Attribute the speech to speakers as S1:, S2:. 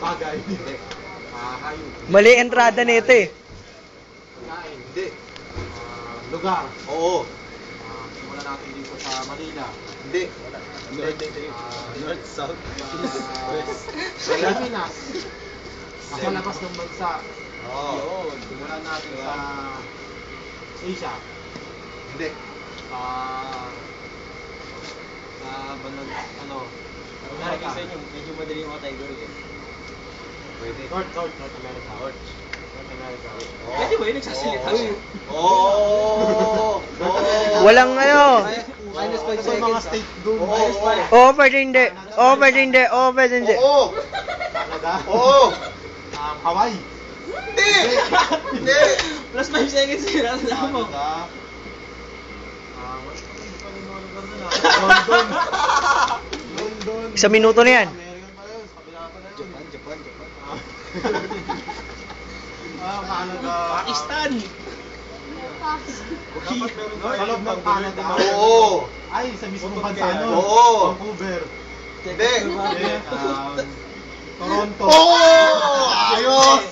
S1: Bagay. Hindi. Hayop.
S2: Mali entrada nito eh.
S1: Kain.
S3: Hindi.
S1: Lugar.
S3: Oo.
S1: Simulan natin dito sa Manila.
S3: Hindi.
S1: North, South, Pilipinas. Nasa labas ng bansa.
S3: Oo.
S1: Yun. Simulan natin sa Asia.
S3: Hindi.
S1: Sa bandang,
S4: Naragay sa inyo, medyo madali mga tiger eh.
S3: Pwede.
S1: North America. North America.
S4: Pwede ba yun nagsasalita?
S3: Oo.
S2: Walang ano.
S4: Minus 5
S1: Ito yung mga
S4: seconds.
S1: state doon.
S4: Minus 5.
S2: Oo, pwede hindi. Oo, pwede hindi. Oo, pwede hindi.
S3: Oo.
S1: Canada.
S3: Oo.
S1: Hawaii.
S3: Hindi. Hindi.
S4: Plus 5 seconds yun. Ano na mo?
S1: Canada. Hindi pa rin mga lugar doon London. London.
S2: Isang minuto na yan.
S1: American pa yun. Sa kabila pa na yun.
S4: Japan.
S1: Canada.
S4: Pakistan.
S1: Dapat meron sa loob ng Canada.
S3: Oo.
S1: Ay, sa mismong bansa nun.
S3: Oo.
S1: Vancouver.
S3: Hindi.
S1: Toronto.
S3: Oo. Ayos.